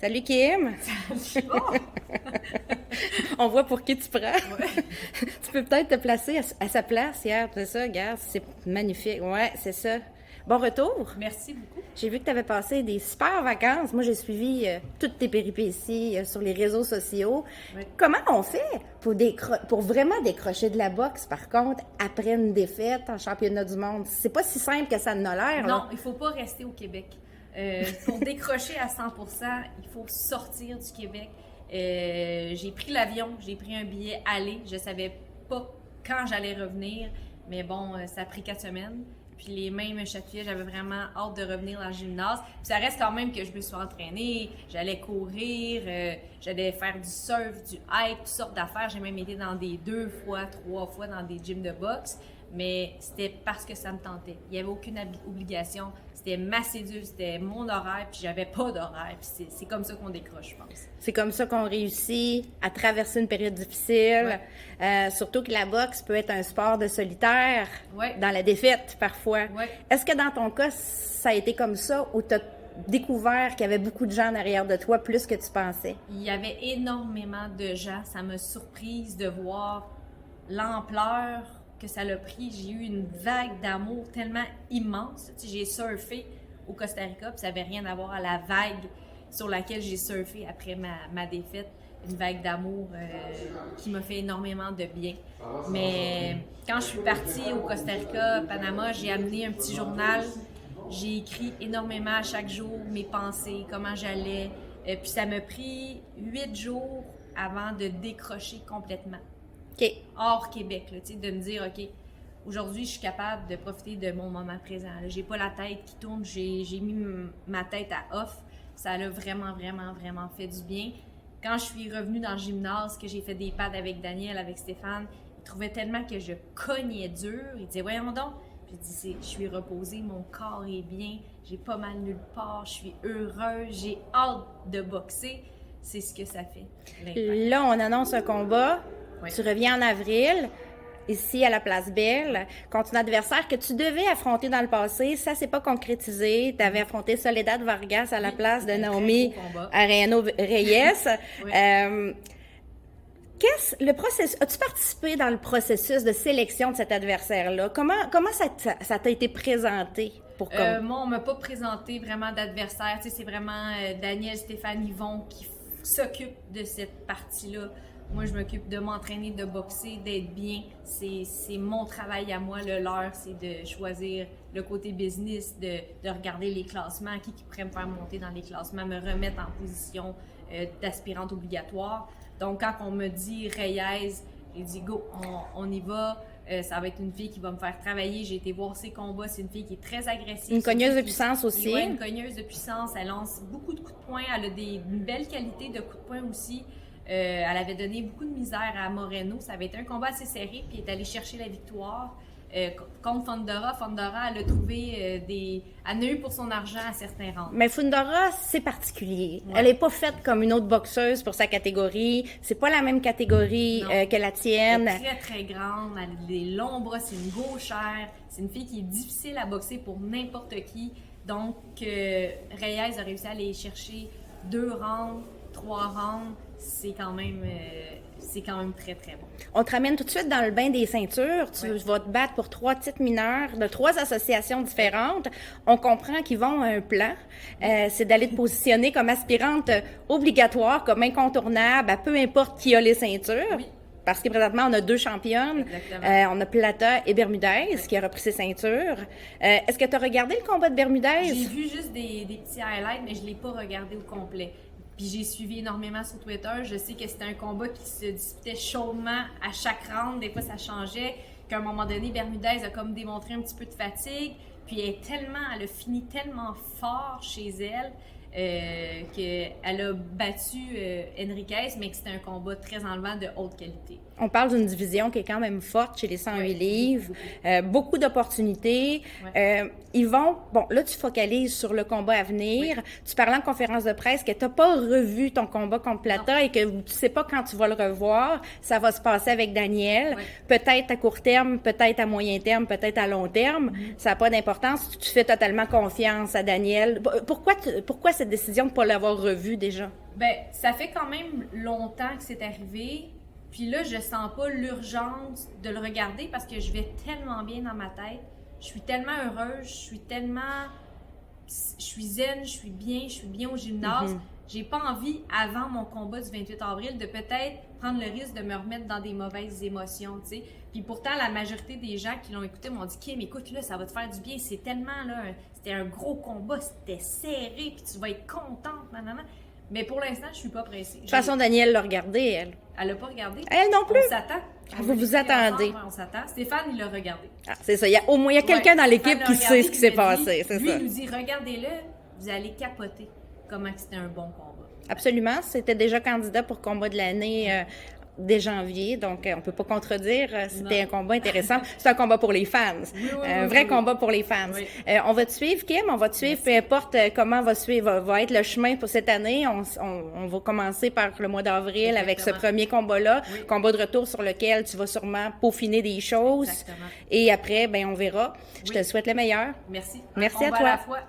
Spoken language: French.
Salut Kim! Oh! On voit pour qui tu prends. Ouais. Tu peux peut-être te placer à sa place hier, c'est ça, regarde, c'est magnifique. Ouais, c'est ça. Bon retour! Merci beaucoup. J'ai vu que tu avais passé des super vacances. Moi, j'ai suivi toutes tes péripéties sur les réseaux sociaux. Ouais. Comment on fait pour vraiment décrocher de la boxe, par contre, après une défaite en championnat du monde? C'est pas si simple que ça en a l'air, Non, là. il ne faut pas rester au Québec. Pour décrocher à 100%, il faut sortir du Québec. J'ai pris l'avion, j'ai pris un billet aller. Je savais pas quand j'allais revenir, mais bon, ça a pris 4 semaines. Puis les mains me chatouillaient, j'avais vraiment hâte de revenir dans le gymnase. Puis ça reste quand même que je me suis entraînée, j'allais courir, j'allais faire du surf, du hike, toutes sortes d'affaires. J'ai même été dans des 2 fois, 3 fois dans des gyms de boxe. Mais c'était parce que ça me tentait. Il n'y avait aucune obligation. C'était ma cédule, c'était mon horaire, puis j'avais pas d'horaire. Puis c'est comme ça qu'on décroche, je pense. C'est comme ça qu'on réussit à traverser une période difficile. Surtout que la boxe peut être un sport de solitaire Ouais. dans la défaite parfois. Ouais. Est-ce que dans ton cas, ça a été comme ça ou tu as découvert qu'il y avait beaucoup de gens derrière de toi plus que tu pensais? Il y avait énormément de gens. Ça m'a surprise de voir l'ampleur que ça l'a pris. J'ai eu une vague d'amour tellement immense. Tu sais, j'ai surfé au Costa Rica, puis ça n'avait rien à voir à la vague sur laquelle j'ai surfé après ma défaite. Une vague d'amour qui m'a fait énormément de bien. Mais quand je suis partie au Costa Rica, Panama, j'ai amené un petit journal. J'ai écrit énormément à chaque jour mes pensées, comment j'allais. Puis ça m'a pris 8 jours avant de décrocher complètement. OK. Hors Québec, là, tu sais, de me dire, OK, aujourd'hui, je suis capable de profiter de mon moment présent. Là. J'ai pas la tête qui tourne, j'ai mis ma tête à off. Ça a vraiment, vraiment, vraiment fait du bien. Quand je suis revenue dans le gymnase, que j'ai fait des pads avec Daniel, avec Stéphane, ils trouvaient tellement que je cognais dur. Ils disaient, voyons donc. Puis je dis, je suis reposée, mon corps est bien, j'ai pas mal nulle part, je suis heureuse, j'ai hâte de boxer. C'est ce que ça fait. L'impact. Là, on annonce un combat. Ouais. Tu reviens en avril, ici à la Place Belle, contre un adversaire que tu devais affronter dans le passé. Ça s'est pas concrétisé. Tu avais affronté Soledad Vargas à la place de un très Naomi beau combat. Areno Reyes. Oui. Le processus, as-tu participé dans le processus de sélection de cet adversaire-là? Comment ça t'a été présenté pour Moi, on m'a pas présenté vraiment d'adversaire. Tu sais, c'est vraiment Daniel, Stéphane, Yvon qui s'occupent de cette partie-là. Moi, je m'occupe de m'entraîner, de boxer, d'être bien. C'est mon travail à moi. Le leur, c'est de choisir le côté business, de regarder les classements, qui pourrait me faire monter dans les classements, me remettre en position d'aspirante obligatoire. Donc, quand on me dit Reyes, j'ai dit go, on y va. Ça va être une fille qui va me faire travailler. J'ai été voir ses combats. C'est une fille qui est très agressive. Une cogneuse de qui- puissance aussi. Ouais, une cogneuse de puissance. Elle lance beaucoup de coups de poing. Elle a une belle qualité de coups de poing aussi. Elle avait donné beaucoup de misère à Moreno. Ça avait été un combat assez serré, puis elle est allée chercher la victoire contre Fondora. Fondora, elle a trouvé Elle en a eu pour son argent à certains rounds. Mais Fundora, c'est particulier. Ouais. Elle n'est pas faite comme une autre boxeuse pour sa catégorie. C'est pas la même catégorie Non. que la Elle tienne. est très, très grande. Elle a des longs bras. C'est une gauchère. C'est une fille qui est difficile à boxer pour n'importe qui. Donc, Reyes a réussi à aller chercher 2 rounds, 3 rounds. C'est quand même très, très bon. On te ramène tout de suite dans le bain des ceintures. Tu Ouais. vas te battre pour 3 titres mineurs de 3 associations différentes. On comprend qu'ils vont à un plan. C'est d'aller te positionner comme aspirante obligatoire, comme incontournable, à peu importe qui a les ceintures. Oui. Parce que présentement, on a 2 championnes. Exactement. On a Plata et Bermudez qui a repris ses ceintures. Est-ce que tu as regardé le combat de Bermudez? J'ai vu juste des petits highlights, mais je ne l'ai pas regardé au complet. Puis j'ai suivi énormément sur Twitter. Je sais que c'était un combat qui se disputait chaudement à chaque round. Des fois, ça changeait. Qu'à un moment donné, Bermudez a comme démontré un petit peu de fatigue. Puis elle a fini tellement fort chez elle qu'elle a battu Enriquez, mais que c'était un combat très enlevant de haute qualité. On parle d'une division qui est quand même forte chez les 108 Ouais, livres, beaucoup. beaucoup d'opportunités. Ouais. Ils vont, bon, là, tu focalises sur le combat à venir. Oui. Tu parlais en conférence de presse que tu n'as pas revu ton combat contre Plata et que tu ne sais pas quand tu vas le revoir. Ça va se passer avec Daniel. Oui. Peut-être à court terme, peut-être à moyen terme, peut-être à long terme. Ça n'a pas d'importance. Tu fais totalement confiance à Daniel. Pourquoi cette décision de ne pas l'avoir revu déjà? Ben, ça fait quand même longtemps que c'est arrivé. Puis là, je sens pas l'urgence de le regarder parce que je vais tellement bien dans ma tête. Je suis tellement heureuse, je suis zen, je suis bien au gymnase. J'ai pas envie, avant mon combat du 28 avril, de peut-être prendre le risque de me remettre dans des mauvaises émotions, tu sais. Puis pourtant, la majorité des gens qui l'ont écouté m'ont dit « Kim, écoute, là, ça va te faire du bien. C'est tellement, là, c'était un gros combat, c'était serré, puis tu vas être contente, nanana. » Mais pour l'instant, je suis pas pressée. De toute façon, Danielle l'a regardé, elle. Elle l'a pas regardé. Elle non plus? On s'attend. Vous vous attendez. On s'attend. Stéphane, il l'a regardé. Ah, c'est ça. Au moins, il y a quelqu'un dans l'équipe qui sait ce qui s'est passé. C'est lui, ça. Il nous dit, regardez-le, vous allez capoter comment c'était un bon combat. Absolument. C'était déjà candidat pour combat de l'année dès janvier, donc on peut pas contredire. C'était un combat intéressant. C'est un combat pour les fans. Un vrai combat pour les fans. Oui. On va te suivre, Kim. On va te suivre, peu importe comment va être le chemin pour cette année. On va commencer par le mois d'avril avec ce premier combat-là. Oui. Combat de retour sur lequel tu vas sûrement peaufiner des choses. Exactement. Et après, ben on verra. Je te souhaite le meilleur. Merci. Merci Un à combat toi. à la fois.